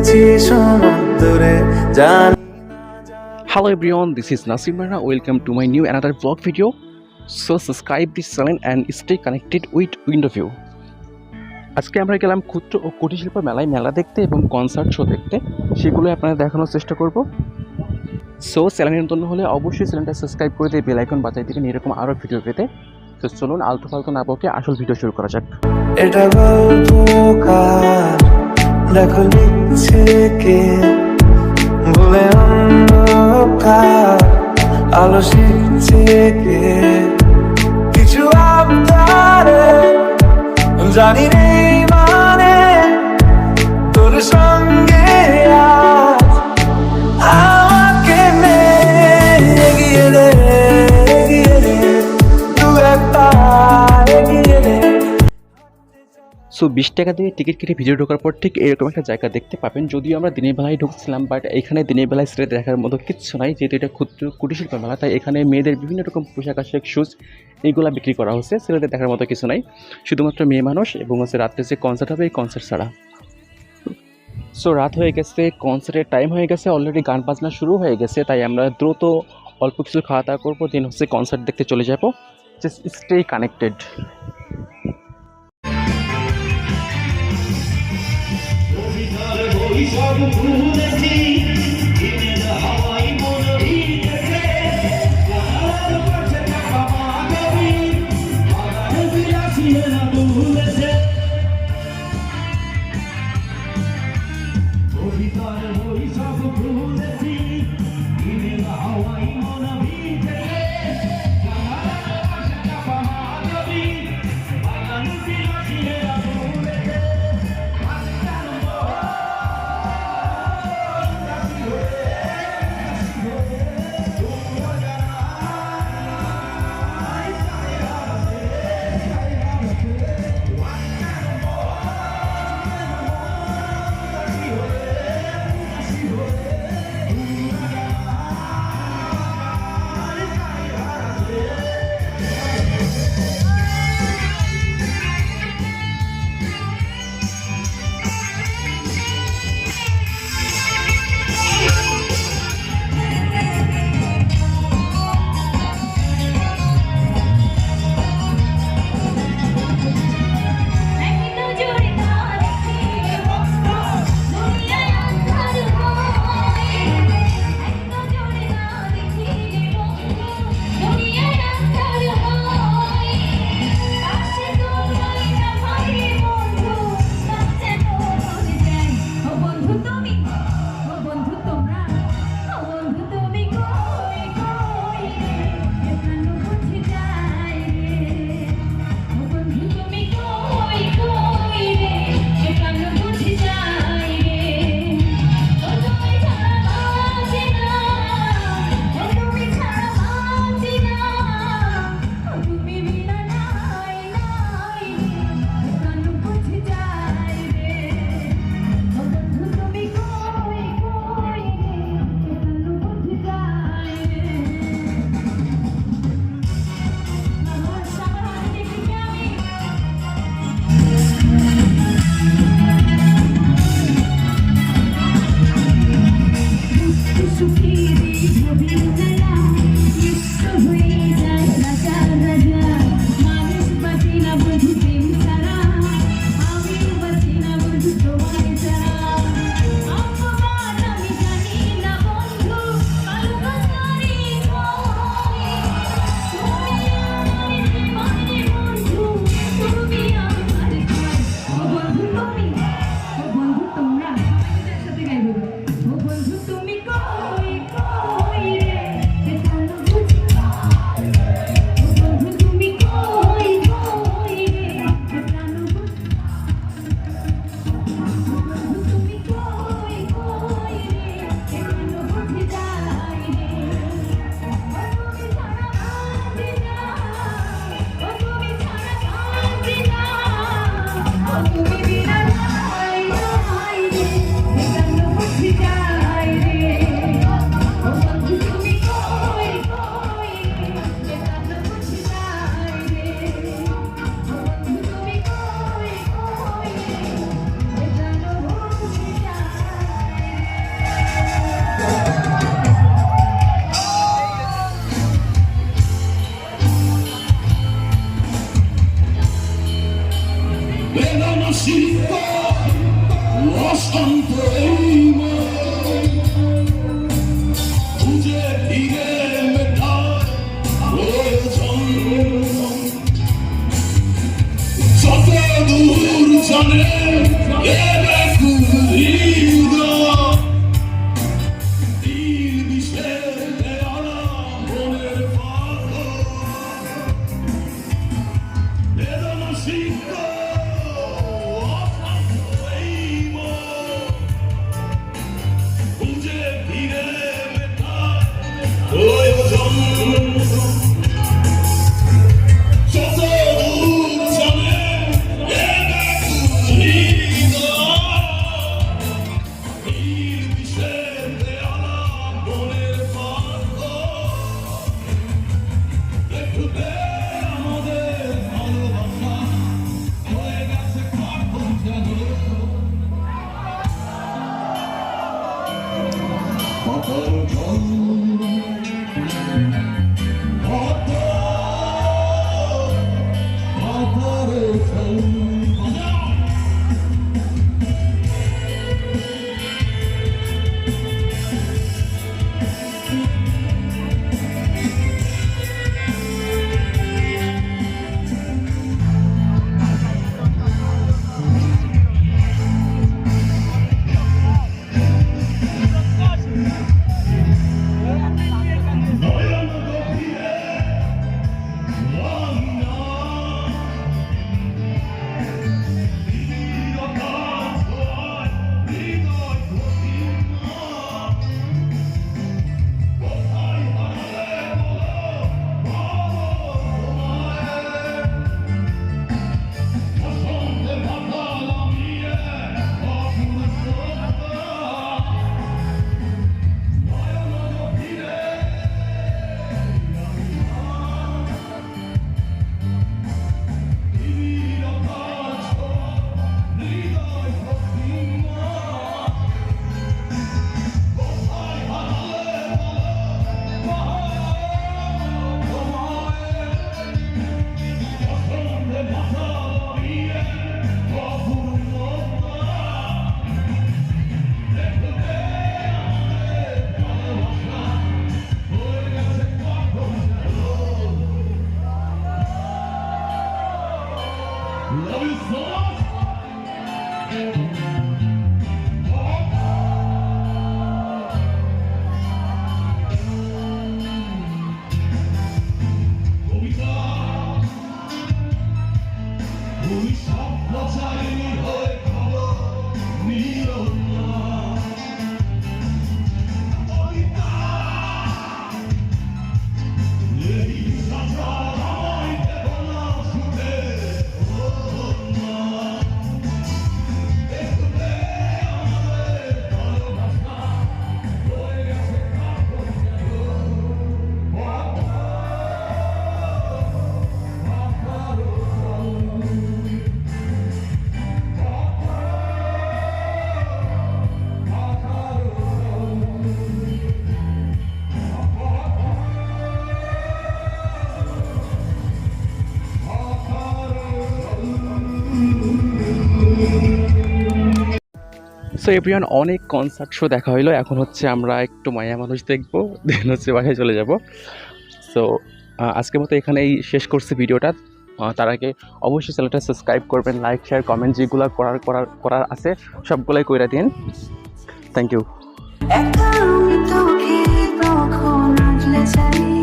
বুঝি সমুদ্রে জানি। Hello everyone, this is Nasim Mehra. Welcome to my new another vlog video. So subscribe this channel and stay connected with Windowview. আজকে আমরা গেলাম ক্ষুদ্র ও কুটির শিল্প মেলায় মেলা দেখতে এবং কনসার্ট শো দেখতে, সেগুলো আপনাদের দেখানোর চেষ্টা করব। সো চ্যানেল নতুন হলে অবশ্যই চ্যানেলটা সাবস্ক্রাইব করে দিয়ে বেল আইকন বাজায় দিবেন এরকম আরও ভিডিও পেতে। তো চলুন আলতু ফালতু না বকে আসল ভিডিও শুরু করা যাক। এটা গল্পকার, দেখো লিখছে কে, ভুলে অন্ধকার আলো শিখছে কে, কিছু আবদারে জানি নেই মানে তোর সঙ্গে আজ আমাকে নে, এগিয়ে দে এগিয়ে দে, দু একটা এগিয়ে দে। সো 20 টাকা দিয়ে টিকিট কেটে ভিডিও ঢোকার পর ঠিক এরকম একটা জায়গা দেখতে পাবেন। যদিও আমরা দিনের বেলায় ঢুকছিলাম, বাট এখানে দিনের বেলায় সেটা দেখার মতো কিচ্ছু নাই, যেহেতু এটা ক্ষুদ্র কুটির শিল্প মেলা, তাই এখানে মেয়েদের বিভিন্ন রকম পোশাক আশাক শুজ এইগুলো বিক্রি করা হচ্ছে। ছেলেদের দেখার মতো কিছু নাই, শুধুমাত্র মেয়ে মানুষ এবং রাত্রে যে কনসার্ট হবে এই কনসার্ট ছাড়া। সো রাত হয়ে গেছে, কনসার্টের টাইম হয়ে গেছে, অলরেডি গান বাজনা শুরু হয়ে গেছে, তাই আমরা দ্রুত অল্প কিছু খাওয়া দাওয়া করবো, দেন কনসার্ট দেখতে চলে যাবো। Just stay connected. অশান্ত এই মন খুঁজে ফিরে মেটায় প্রয়োজন যত দূর জানে এ ব্যাকুল হৃদয় দিল বিষের দেয়ালা মনের পাথর বেদনা সিদ্ধ অশান্ত এই মন খুঁজে ফিরে মেটায় প্রয়োজন যত দূর জানে এ ব্যাকুল হৃদয় দিল বিষের দেয়ালা মনের পাথর দেখবে আমাদের ভালোবাসা হয়ে গেছে কখন যেন পাতার ঢল পাতারে ফল নয়ন গভীরে ভাঙা নীরবতা ছোঁয়ায় হৃদয় গভীরা কোথায় হারালে বলো বসন্তে মাথা নামিয়ে অপূর্ব নয়ন গভীরে নীরবতা ছোঁয়ায় হৃদয় গভীরা কোথায় হারালে বসন্তে মাথা নামিয়ে অপূর্ব দেখবে আমাদের ভালোবাসা হয়ে গেছে কখন Love you so much. কবিতা তুমি শব্দ চাইনি হয়ে খবর নিও না কবিতা এই সাজা আমায় দেব না ছুটে না দেখবে আমাদের ভালোবাসা হয়ে গেছে কখন সো এভরিওয়ান, অনেক কনসার্ট শো দেখা হইলো। এখন হচ্ছে আমরা একটু মায়া মানুষ দেখবো, দেন হচ্ছে বাসায় চলে যাব। সো আজকের মতো এখানেই শেষ করছি ভিডিওটা। তার আগে অবশ্যই চ্যানেলটা সাবস্ক্রাইব করবেন, লাইক শেয়ার কমেন্ট যেগুলো করার আছে সবগুলোই কইরা দিন। Thank you. একা আমি তোকে তখন আগলে যাই